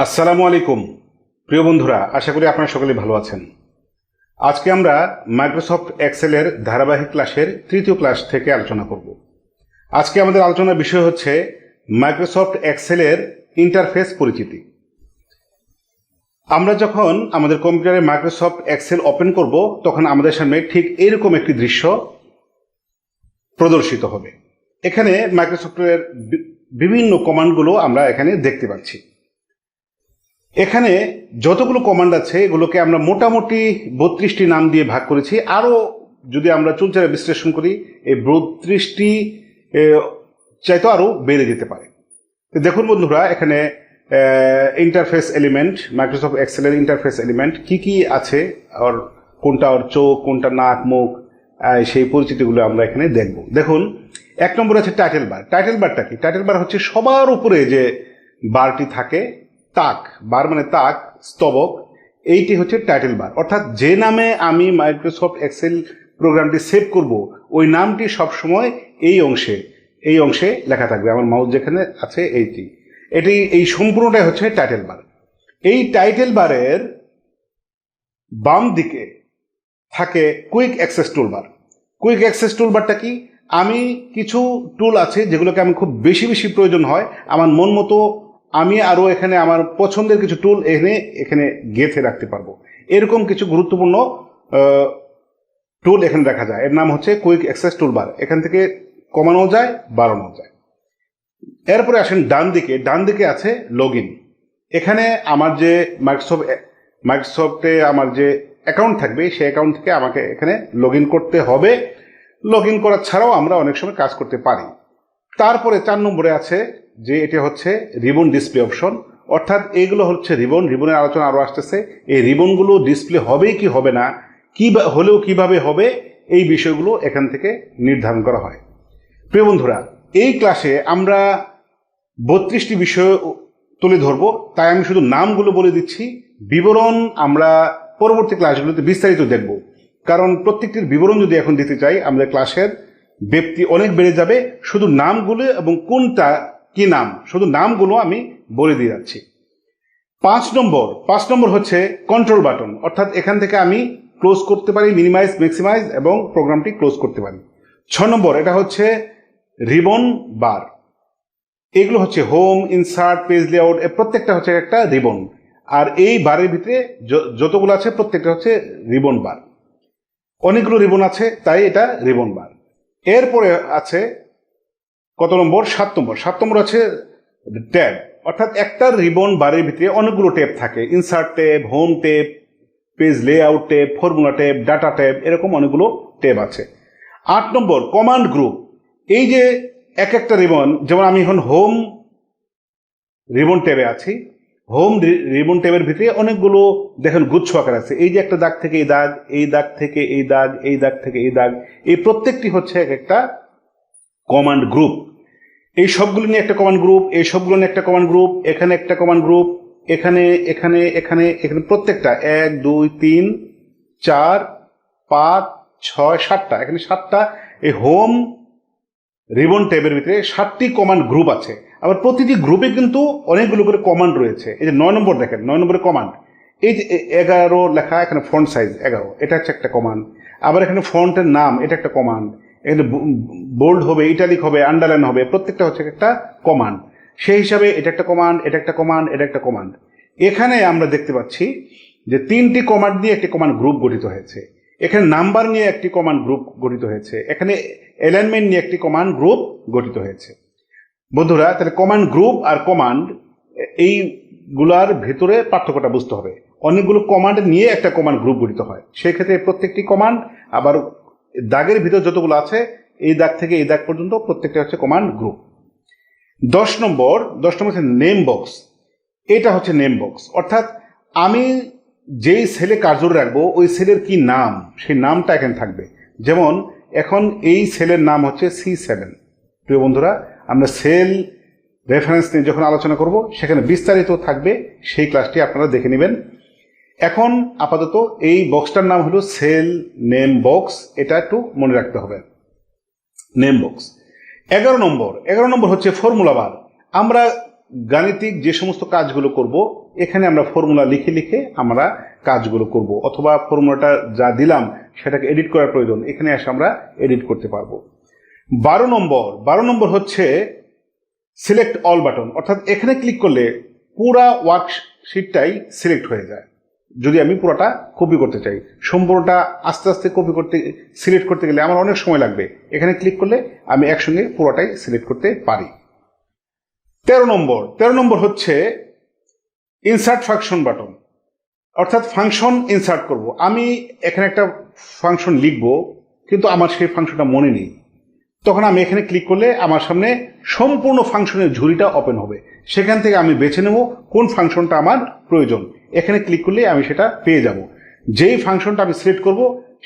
আসসালামু আলাইকুম প্রিয় বন্ধুরা, আশা করি আপনারা সকলে ভালো আছেন। আজকে আমরা মাইক্রোসফট এক্সেলের ধারাবাহিক ক্লাসের তৃতীয় ক্লাস থেকে আলোচনা করব। আজকে আমাদের আলোচনার বিষয় হচ্ছে মাইক্রোসফট এক্সেলের ইন্টারফেস পরিচিতি। আমরা যখন আমাদের কম্পিউটারে মাইক্রোসফট এক্সেল ওপেন করব তখন আমাদের সামনে ঠিক এরকম একটি দৃশ্য প্রদর্শিত হবে। এখানে মাইক্রোসফটের বিভিন্ন কমান্ডগুলো আমরা এখানে দেখতে পাচ্ছি। এখানে যতগুলো কমান্ড আছে এগুলোকে আমরা মোটামুটি 32টি নাম দিয়ে ভাগ করেছি। আরও যদি আমরা চুলচেরা বিশ্লেষণ করি এই 32টি চাইতো আরও বেড়ে যেতে পারে। তো দেখুন বন্ধুরা, এখানে ইন্টারফেস এলিমেন্ট, মাইক্রোসফট এক্সেলের ইন্টারফেস এলিমেন্ট কি কি আছে, আর কোনটা ওর চোখ, কোনটা নাক, মুখ, সেই পরিচিতিগুলো আমরা এখানে দেখব। দেখুন, 1 নম্বর আছে টাইটেল বার। টাইটেল বারটা কি? টাইটেল বার হচ্ছে সবার উপরে যে বারটি থাকে, তাক, বার মানে তাক, স্তবক, এইটি হচ্ছে টাইটেল বার। অর্থাৎ যে নামে আমি মাইক্রোসফট এক্সেল প্রোগ্রামটি সেভ করব ওই নামটি সবসময় এই অংশে লেখা থাকবে। আমার মাউস যেখানে আছে এই সম্পূর্ণটাই হচ্ছে টাইটেল বার। এই টাইটেল বারের বাম দিকে থাকে quick access toolbar. Quick access টুলবারটা কি? আমি কিছু টুল আছে যেগুলোকে আমি খুব বেশি প্রয়োজন হয়, আমার মন মতো আমি আরও এখানে আমার পছন্দের কিছু টুল এখানে গেঁথে রাখতে পারবো। এরকম কিছু গুরুত্বপূর্ণ টুল এখানে রাখা যায়। এর নাম হচ্ছে কুইক অ্যাক্সেস টুলবার। এখান থেকে কমানো যায়, বাড়ানো যায়। এরপরে আসেন ডান দিকে আছে লগ ইন। এখানে আমার যে মাইক্রোসফটে আমার যে অ্যাকাউন্ট থাকবে সেই অ্যাকাউন্ট থেকে আমাকে এখানে লগ ইন করতে হবে। লগ ইন করা ছাড়াও আমরা অনেক সময় কাজ করতে পারি। তারপরে 4 নম্বরে আছে যে এটা হচ্ছে রিবন ডিসপ্লে অপশন। অর্থাৎ এইগুলো হচ্ছে রিবনের আলোচনা আরও আসতেছে। এই রিবনগুলো ডিসপ্লে হবে কি হবে না, হলেও কিভাবে হবে, এই বিষয়গুলো এখান থেকে নির্ধারণ করা হয়। প্রিয় বন্ধুরা, এই ক্লাসে আমরা 32টি বিষয় তুলে ধরব, তাই আমি শুধু নামগুলো বলে দিচ্ছি। বিবরণ আমরা পরবর্তী ক্লাসগুলোতে বিস্তারিত দেখব, কারণ প্রত্যেকটির বিবরণ যদি এখন দিতে চাই আমাদের ক্লাসের ব্যাপ্তি অনেক বেড়ে যাবে। শুধু নামগুলো এবং কোনটা কি নাম, শুধু নামগুলো আমি বলে দিয়ে যাচ্ছি। 5 নম্বর হচ্ছে কন্ট্রোল বাটন। অর্থাৎ এখান থেকে আমি ক্লোজ করতে পারি, মিনিমাইজ, ম্যাক্সিমাইজ এবং প্রোগ্রামটি ক্লোজ করতে পারি। 6 নম্বর এটা হচ্ছে রিবন বার। এগুলো হচ্ছে হোম, ইনসার্ট, পেজ লেআউট, প্রত্যেকটা হচ্ছে একটা রিবন। আর এই বারের ভিতরে যতগুলো আছে প্রত্যেকটা হচ্ছে রিবন বার। অনেকগুলো রিবন আছে, তাই এটা রিবন বার। এরপরে আছে কত নম্বর? 7 নম্বর আছে ট্যাব। অর্থাৎ একটা রিবন বারের ভিতরে অনেকগুলো ট্যাব থাকে। Insert tab, home tab, page layout tab, formula tab, data tab, এরকম অনেকগুলো ট্যাব আছে। 8 নম্বর কমান্ড গ্রুপ। এই যে একটা রিবন, যেমন আমি এখন হোম রিবন ট্যাবে আছি। হোম রিবন ট্যাবের ভিতরে অনেকগুলো দেখেন গুচ্ছ আকার আছে। এই যে একটা দাগ থেকে এই দাগ, এই দাগ থেকে এই দাগ, এই দাগ থেকে এই দাগ, এই প্রত্যেকটি হচ্ছে একটা কমান্ড গ্রুপ। এই সবগুলো নিয়ে একটা কমান্ড গ্রুপ, এই সবগুলো নিয়ে একটা কমান্ড গ্রুপ, এখানে একটা কমান্ড গ্রুপ, এখানে এখানে এখানে এখানে প্রত্যেকটা 1 2 3 4 5 6 7টা, এখানে 7টা এই হোম রিবন ট্যাবের ভিতরে 7টি কমান্ড গ্রুপ আছে। আবার প্রতিটি গ্রুপে কিন্তু অনেকগুলো করে কমান্ড রয়েছে। এই যে 9 নম্বর দেখেন, 9 নম্বরে কমান্ড। এই যে 11 লেখা, এখানে ফন্ট সাইজ 11, এটা হচ্ছে একটা কমান্ড। আবার এখানে ফন্টের নাম, এটা একটা কমান্ড। এখানে বোল্ড হবে, ইটালিক হবে, আন্ডারলাইন হবে, প্রত্যেকটা হচ্ছে একটা কমান্ড। সেই হিসাবে এটা একটা কমান্ড, এটা একটা কমান্ড, এটা একটা কমান্ড। এখানে আমরা দেখতে পাচ্ছি যে 3টি কমান্ড নিয়ে একটি কমান্ড গ্রুপ গঠিত হয়েছে। এখানে নাম্বার নিয়ে একটি কমান্ড গ্রুপ গঠিত হয়েছে। এখানে অ্যালাইনমেন্ট নিয়ে একটি কমান্ড গ্রুপ গঠিত হয়েছে। বন্ধুরা, তাহলে কমান্ড গ্রুপ আর কমান্ড, এইগুলার ভেতরে পার্থক্যটা বুঝতে হবে। অনেকগুলো কমান্ড নিয়ে একটা কমান্ড গ্রুপ গঠিত হয়। সেক্ষেত্রে প্রত্যেকটি কমান্ড, আবার দাগের ভিতর যতগুলো আছে এই দাগ থেকে এই দাগ পর্যন্ত প্রত্যেকটা হচ্ছে কমান্ড গ্রুপ। 10 নম্বর হচ্ছে নেম বক্স। এটা হচ্ছে নেম বক্স। অর্থাৎ আমি যেই সেলে কার্যর রাখবো ওই সেলের কি নাম, সেই নামটা এখানে থাকবে। যেমন এখন এই সেলের নাম হচ্ছে C7। প্রিয় বন্ধুরা, আমরা সেল রেফারেন্স নিয়ে যখন আলোচনা করব সেখানে বিস্তারিত থাকবে, সেই ক্লাসটি আপনারা দেখে নেবেন। এখন আপাতত এই বক্সটার নাম হলো সেল নেম বক্স, এটা একটু মনে রাখতে হবে, নেম বক্স। 11 নম্বর হচ্ছে ফর্মুলা বার। আমরা গাণিতিক যে সমস্ত কাজগুলো করব এখানে আমরা ফর্মুলা লিখে লিখে আমরা কাজগুলো করব, অথবা ফর্মুলাটা যা দিলাম সেটাকে এডিট করার প্রয়োজন, এখানে এসে আমরা এডিট করতে পারবো। 12 নম্বর হচ্ছে সিলেক্ট অল বাটন, অর্থাৎ এখানে ক্লিক করলে পুরা ওয়ার্কশিটটাই সিলেক্ট হয়ে যায়। যদি আমি পুরোটা কপি করতে চাই, সম্পূর্ণটা আস্তে আস্তে কপি করতে সিলেক্ট করতে গেলে আমার অনেক সময় লাগবে, এখানে ক্লিক করলে আমি একসঙ্গে পুরোটাই সিলেক্ট করতে পারি। 13 নম্বর হচ্ছে ইনসার্ট ফাংশন বাটন, অর্থাৎ ফাংশন ইনসার্ট করব। আমি এখানে একটা ফাংশন লিখব কিন্তু আমার সেই ফাংশনটা মনে নেই, তখন আমি এখানে ক্লিক করলে আমার সামনে সম্পূর্ণ ফাংশনের ঝুড়িটা ওপেন হবে, সেখান থেকে আমি বেছে নেব কোন ফাংশনটা আমার প্রয়োজন। এখানে ক্লিক করলে আমি সেটা পেয়ে যাব। যেই ফাংশনটা আমি সিলেক্ট করব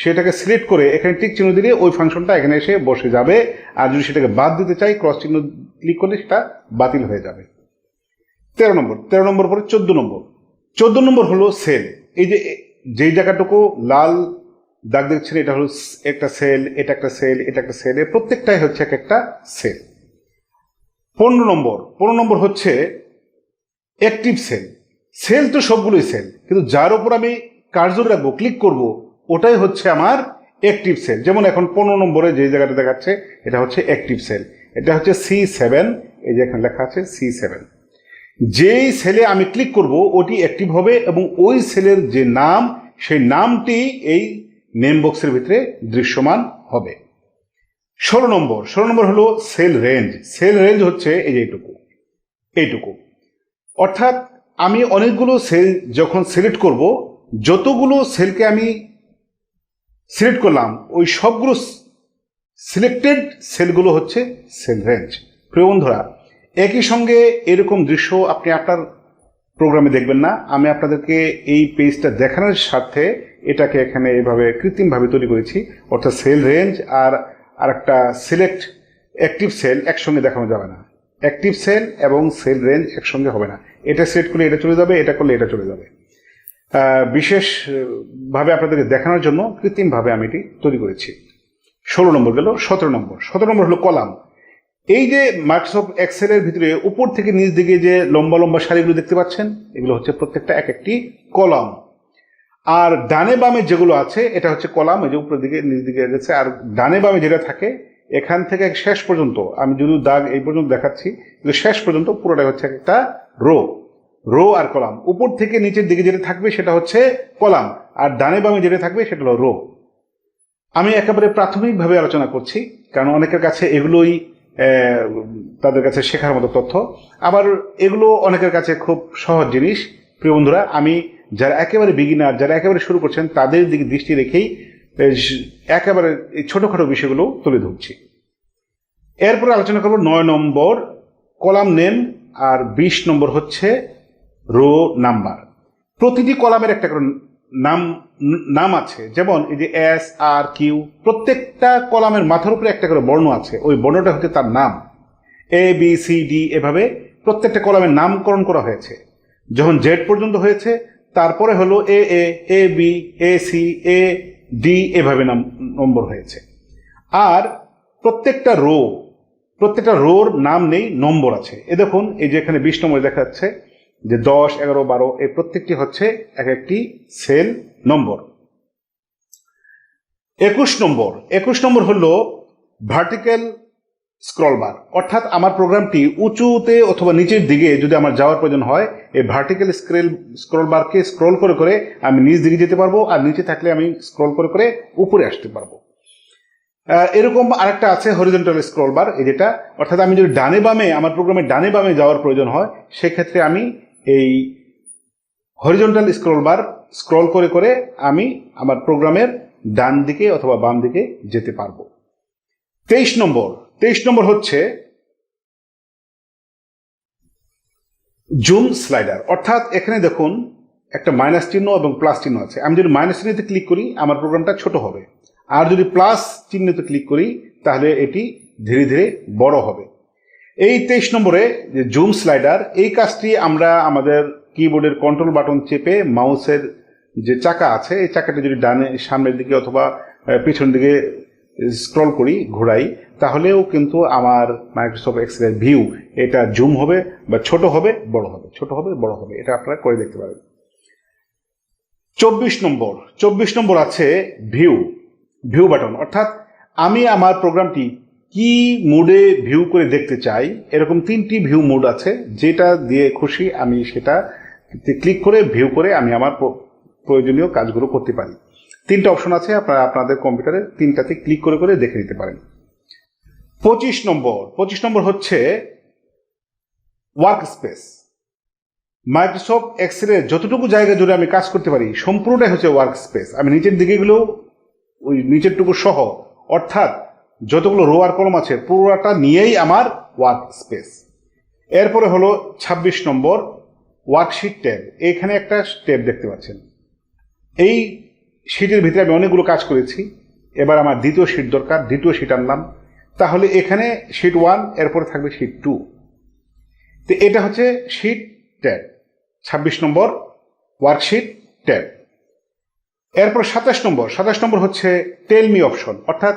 সেটাকে সিলেক্ট করে এখানে টিক চিহ্ন দিলে ওই ফাংশনটা এখানে এসে বসে যাবে, আর যদি সেটাকে বাদ দিতে চাই ক্রস চিহ্ন ক্লিক করলে সেটা বাতিল হয়ে যাবে। 13 নম্বর পরে 14 নম্বর হলো সেল। এই যে যেই জায়গাটুকু লাল দাগ দেখছেন এটা হলো একটা সেল, এটা একটা সেল, এটা একটা সেল, এর প্রত্যেকটাই হচ্ছে এক একটা সেল। 15 নম্বর হচ্ছে অ্যাক্টিভ সেল। সেল তো সবগুলোই সেল, কিন্তু যার উপর আমি কার্সর রাখবো, ক্লিক করব, ওটাই হচ্ছে আমার অ্যাক্টিভ সেল। যেমন এখন 15 নম্বরে যে জায়গাটা দেখাচ্ছে এটা হচ্ছে অ্যাক্টিভ সেল, এটা হচ্ছে C7, এই যে এখানে লেখা আছে C7। যেই সেলে আমি ক্লিক করব ওটি অ্যাক্টিভ হবে এবং ওই সেলের যে নাম সেই নামটি এই নেম বক্সের ভিতরে দৃশ্যমান হবে। 16 নম্বর হলো সেল রেঞ্জ। সেল রেঞ্জ হচ্ছে এই যে এইটুকু, অর্থাৎ আমি অনেকগুলো সেল যখন সিলেক্ট করব, যতগুলো সেলকে আমি সিলেক্ট করলাম ওই সবগুলো সিলেক্টেড সেলগুলো হচ্ছে সেল রেঞ্জ। প্রিয় বন্ধুরা, একই সঙ্গে এরকম দৃশ্য আপনি আপনার প্রোগ্রামে দেখবেন না। আমি আপনাদেরকে এই পেজটা দেখানোর স্বার্থে এটাকে এখানে এভাবে কৃত্রিমভাবে তৈরি করেছি, অর্থাৎ সেল রেঞ্জ আর একটা সিলেক্ট অ্যাক্টিভ সেল একসঙ্গে দেখানো যাবে না। অ্যাক্টিভ সেল এবং সেল রেঞ্জ একসঙ্গে হবে না, এটা সিলেক্ট করলে এটা চলে যাবে, এটা করলে এটা চলে যাবে। বিশেষভাবে আপনাদেরকে দেখানোর জন্য কৃত্রিমভাবে আমি এটি তৈরি করেছি। 16 নম্বর গেল। 17 নম্বর হলো কলাম। এই যে মাইক্রোসফট এক্সেলের ভিতরে উপর থেকে নিচ দিকে যে লম্বা লম্বা সারিগুলো দেখতে পাচ্ছেন, এগুলো হচ্ছে প্রত্যেকটা এক একটি কলাম। আর ডানে বামে যেগুলো আছে এটা হচ্ছে কলাম, এই যে উপরের দিকে নিচ দিকে গেছে। আর ডানে বামে যেটা থাকে এখান থেকে শেষ পর্যন্ত, আমি যদি দাগ এই পর্যন্ত দেখাচ্ছি, কিন্তু শেষ পর্যন্ত পুরোটা হচ্ছে একটা রো আর কলাম। উপর থেকে নিচের দিকে যেটা থাকবে সেটা হচ্ছে কলাম, আর ডানে বামে যেটা থাকবে সেটা হলো রো। আমি একেবারে প্রাথমিকভাবে আলোচনা করছি, কারণ অনেকের কাছে এগুলোই তাদের কাছে শেখার মতো তথ্য, আবার এগুলো অনেকের কাছে খুব সহজ জিনিস। প্রিয় বন্ধুরা, আমি যারা একেবারে বিগিনার, যারা একেবারে শুরু করছেন তাদের দিকে দৃষ্টি রেখেই একেবারে এই ছোটখাটো বিষয়গুলো তুলে ধরছি। এরপরে আলোচনা করব 9 নম্বর কলাম নেম, আর 20 নম্বর হচ্ছে রো নাম্বার। প্রতিটি কলামের একটা করে নাম আছে, যেমন এই যে SRQ, প্রত্যেকটা কলামের মাথার উপরে একটা করে বর্ণ আছে, ওই বর্ণটা হচ্ছে তার নাম। ABCD এভাবে প্রত্যেকটা কলামের নামকরণ করা হয়েছে। যখন Z পর্যন্ত হয়েছে তারপরে হলো AA, AB, AC, AD এভাবে নম্বর হয়েছে। আর প্রত্যেকটা রোর নাম নেই, নম্বর আছে। এ দেখুন, এই যে এখানে 20 নম্বর দেখা যাচ্ছে যে 10, 11, 12, এই প্রত্যেকটি হচ্ছে এক একটি সেল নম্বর। 21 নম্বর হলো ভার্টিক্যাল স্ক্রল বার, অর্থাৎ আমার প্রোগ্রামটি উঁচুতে অথবা নিচের দিকে যদি আমার যাওয়ার প্রয়োজন হয়, এই ভার্টিক্যাল স্ক্রল বারকে স্ক্রল করে করে আমি নিচ দিকে যেতে পারবো, আর নিচে থাকলে আমি স্ক্রল করে করে উপরে আসতে পারবো। এরকম আরেকটা আছে হরিজন্টাল স্ক্রল বার, এই যেটা, অর্থাৎ আমি যদি ডানে বামে, আমার প্রোগ্রামে ডানে বামে যাওয়ার প্রয়োজন হয়, সেক্ষেত্রে আমি এই হরিজন্টাল স্ক্রল বার স্ক্রল করে করে আমি আমার প্রোগ্রামের ডান দিকে অথবা বাম দিকে যেতে পারবো। 23 নম্বর হচ্ছে জুম স্লাইডার, অর্থাৎ এখানে দেখুন একটা মাইনাস চিহ্ন এবং প্লাস চিহ্ন আছে। আমি যদি মাইনাস চিহ্নতে ক্লিক করি আমার প্রোগ্রামটা ছোট হবে, আর যদি প্লাস চিহ্নতে ক্লিক করি তাহলে এটি ধীরে ধীরে বড় হবে। এই 23 নম্বরে যে জুম স্লাইডার, এই কাজটি আমরা আমাদের কিবোর্ডের কন্ট্রোল বাটন চেপে মাউসের যে চাকা আছে এই চাকাটা যদি ডানে সামনের দিকে অথবা পিছন দিকে স্ক্রল করি, ঘোরাই, তাহলেও কিন্তু আমার মাইক্রোসফট এক্সেলের ভিউ এটা জুম হবে বা ছোট হবে বড় হবে, ছোট হবে বড় হবে, এটা আপনারা করে দেখতে পারেন। 24 নম্বর আছে ভিউ বাটন, অর্থাৎ আমি আমার প্রোগ্রামটি কি মোডে ভিউ করে দেখতে চাই। এরকম 3টি ভিউ মোড আছে, যেটা দিয়ে খুশি আমি সেটা ক্লিক করে ভিউ করে আমি আমার প্রয়োজনীয় কাজগুলো করতে পারি। 3টা অপশন আছে, আপনারা আপনাদের কম্পিউটারে 3টাতে ক্লিক করে করে দেখে নিতে পারেন। 25 নম্বর হচ্ছে ওয়ার্ক স্পেস। মাইক্রোসফট এক্সেলের যতটুকু জায়গা জুড়ে আমি কাজ করতে পারি সম্পূর্ণটাই হচ্ছে ওয়ার্ক স্পেস। আমি নিচের দিকে গেলেও ওই নিচেরটুকু সহ, অর্থাৎ যতগুলো রো আর কলম আছে পুরোটা নিয়েই আমার ওয়ার্ক স্পেস। এরপরে হলো 26 নম্বর ওয়ার্কশিট ট্যাব। এখানে একটা ট্যাব দেখতে পাচ্ছেন, এই শিটের ভিতরে আমি অনেকগুলো কাজ করেছি, এবার আমার দ্বিতীয় শিট দরকার, দ্বিতীয় শিট আনলাম, তাহলে এখানে শিট 1 এরপরে থাকবে শিট 2। তো এটা হচ্ছে শিট ট্যাব, 26 নম্বর ওয়ার্কশিট ট্যাব। এরপর 27 নম্বর হচ্ছে টেল মি অপশন, অর্থাৎ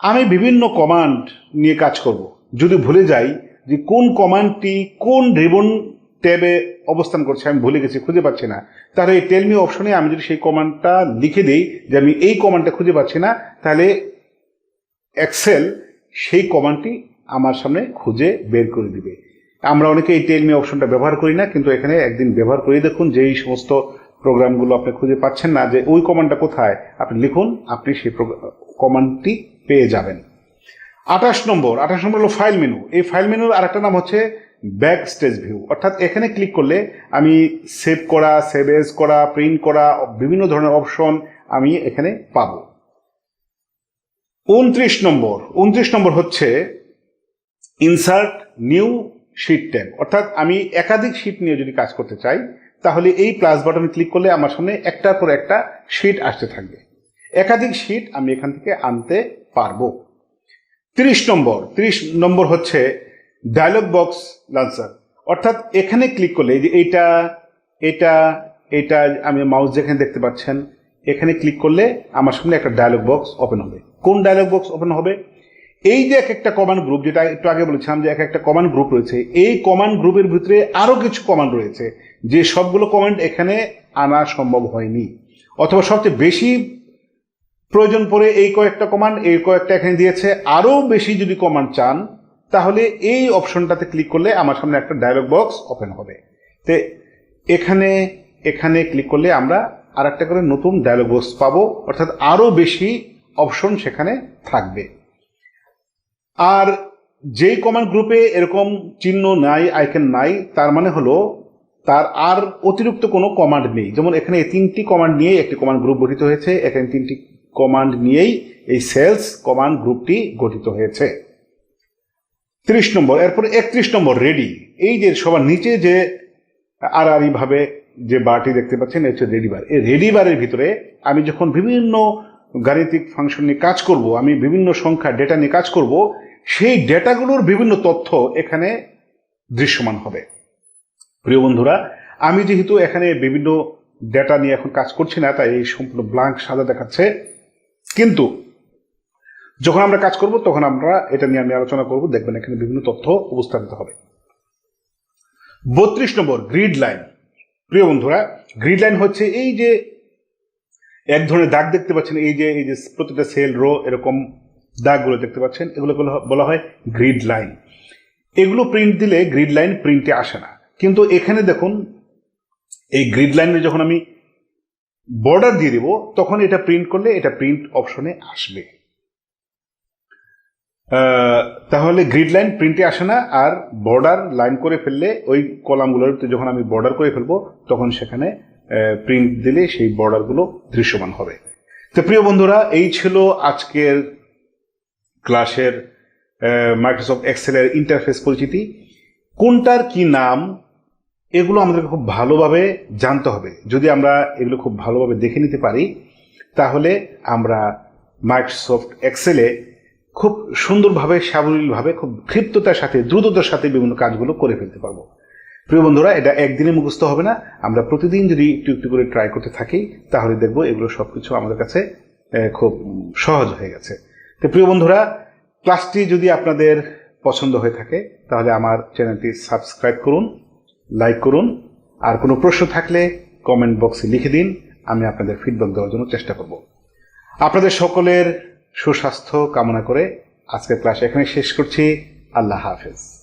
আমি বিভিন্ন কমান্ড নিয়ে কাজ করব, যদি ভুলে যাই যে কোন কমান্ডটি কোন রিবন ট্যাবে অবস্থান করছে আমি ভুলে গেছি, খুঁজে পাচ্ছি না, তাহলে এই টেল মি অপশনে আমি যদি সেই কমান্ডটা লিখে দিই যে আমি এই কমান্ডটা খুঁজে পাচ্ছি না, তাহলে এক্সেল সেই কমান্ডটি আমার সামনে খুঁজে বের করে দিবে। আমরা অনেকে এই টেল মি অপশনটা ব্যবহার করি না, কিন্তু এখানে একদিন ব্যবহার করে দেখুন, যে এই সমস্ত প্রোগ্রামগুলো আপনি খুঁজে পাচ্ছেন না যে ওই কমান্ডটা কোথায়, আপনি লিখুন, আপনি সেই কমান্ডটি পেয়ে যাবেন। 28 নম্বর হলো ফাইল মেনু। এই ফাইল মেনুর আরেকটা নাম হচ্ছে ব্যাক স্টেজ ভিউ, অর্থাৎ এখানে ক্লিক করলে আমি সেভ করা, সেভ এজ করা, প্রিন্ট করা বিভিন্ন ধরনের অপশন আমি এখানে পাবো। 29 নম্বর হচ্ছে ইনসার্ট নিউ শিট ট্যাব, অর্থাৎ আমি একাধিক শিট নিয়ে যদি কাজ করতে চাই তাহলে এই প্লাস বাটনে ক্লিক করলে আমার সামনে একটার পর একটা শিট আসতে থাকবে, একাধিক শিট আমি এখান থেকে আনতে পারবো। 30 নম্বর হচ্ছে ডায়লগ বক্স লঞ্চার, অর্থাৎ এখানে ক্লিক করলে যে এটা আমি মাউস যেখানে দেখতে পাচ্ছেন এখানে ক্লিক করলে আমার সামনে একটা ডায়লগ বক্স ওপেন হবে। কোন ডায়লগ বক্স ওপেন হবে? এই যে এক একটা কমান্ড গ্রুপ, যেটা একটু আগে বলেছিলাম যে এক একটা কমান্ড গ্রুপ রয়েছে, এই কমান্ড গ্রুপের ভিতরে আরো কিছু কমান্ড রয়েছে যে সবগুলো কমান্ড এখানে আনা সম্ভব হয়নি, অথবা সবচেয়ে বেশি প্রয়োজন পড়ে এই কয়েকটা কমান্ড, এই কয়েকটা এখানে দিয়েছে, আরো বেশি যদি কমান্ড চান তাহলে এই অপশনটাতে ক্লিক করলে আমার সামনে একটা ডায়লগ বক্স ওপেন হবে। তো এখানে ক্লিক করলে আমরা আর একটা করে নতুন ডায়লগ বক্স পাবো, অর্থাৎ আরো বেশি অপশন সেখানে থাকবে। আর যেই কমান্ড গ্রুপে এরকম চিহ্ন নাই, আইকন নাই, তার মানে হলো তার আর অতিরিক্ত কোনো কমান্ড নেই। যেমন এখানে 3টি কমান্ড নিয়ে একটি কমান্ড গ্রুপ গঠিত হয়েছে, এখানে 3টি কমান্ড নিয়েই এই সেলস কমান্ড গ্রুপটি গঠিত হয়েছে। 30 নম্বর। এরপর 31 নম্বর রেডি। এই যে সবার নিচে যে আড়াআড়ি ভাবে যে বারটি দেখতে পাচ্ছেন হচ্ছে রেডি বার। এই রেডি বারের ভিতরে আমি যখন বিভিন্ন গাণিতিক ফাংশন নিয়ে কাজ করব, আমি বিভিন্ন সংখ্যা ডেটা নিয়ে কাজ করব, সেই ডেটাগুলোর বিভিন্ন তথ্য এখানে দৃশ্যমান হবে। প্রিয় বন্ধুরা, আমি যেহেতু এখানে বিভিন্ন ডেটা নিয়ে এখন কাজ করছি না, তাই এই সম্পূর্ণ ব্ল্যাঙ্ক সাদা দেখাচ্ছে, কিন্তু যখন আমরা কাজ করব তখন আমরা এটা নিয়ে আমি আলোচনা করব, দেখবেন এখানে বিভিন্ন তথ্য উপস্থাপিত হবে। 32 নম্বর গ্রিড লাইন। প্রিয় বন্ধুরা, গ্রিড লাইন হচ্ছে এই যে এক ধরনের দাগ দেখতে পাচ্ছেন, এই যে প্রতিটা সেল রো এরকম দাগগুলো দেখতে পাচ্ছেন, এগুলো বলা হয় গ্রিড লাইন। এগুলো প্রিন্ট দিলে গ্রিড লাইন প্রিন্টে আসে না, কিন্তু এখানে দেখুন এই গ্রিড লাইনে যখন আমি বর্ডার দিয়ে দেব তখন এটা প্রিন্ট করলে এটা প্রিন্ট অপশনে আসবে। তাহলে গ্রিড লাইন প্রিন্টে আসে না, আর বর্ডার লাইন করে ফেললে ওই কলামগুলোতে যখন আমি বর্ডার করে ফেলবো তখন সেখানে প্রিন্ট দিলে সেই বর্ডারগুলো দৃশ্যমান হবে। তো প্রিয় বন্ধুরা, এই ছিল আজকের ক্লাসের মাইক্রোসফট এক্সেলের ইন্টারফেস পরিচিতি। কোনটার কি নাম এগুলো আমাদেরকে খুব ভালোভাবে জানতে হবে। যদি আমরা এগুলো খুব ভালোভাবে দেখে নিতে পারি তাহলে আমরা মাইক্রোসফট এক্সেলে খুব সুন্দরভাবে, সাবলীলভাবে, খুব ক্ষিপ্ততার সাথে, দ্রুততার সাথে বিভিন্ন কাজগুলো করে ফেলতে পারবো। প্রিয় বন্ধুরা, এটা একদিনে মুখস্থ হবে না, আমরা প্রতিদিন যদি একটু একটু করে ট্রাই করতে থাকি তাহলে দেখবো এগুলো সবকিছু আমাদের কাছে খুব সহজ হয়ে গেছে। তো প্রিয় বন্ধুরা, ক্লাসটি যদি আপনাদের পছন্দ হয়ে থাকে তাহলে আমার চ্যানেলটি সাবস্ক্রাইব করুন, লাইক করুন, আর কোনো প্রশ্ন থাকলে কমেন্ট বক্সে লিখে দিন, আমি আপনাদের ফিডব্যাক দেওয়ার জন্য চেষ্টা করব। আপনাদের সকলের সুস্বাস্থ্য কামনা করে আজকের ক্লাস এখানে শেষ করছি। আল্লাহ হাফেজ।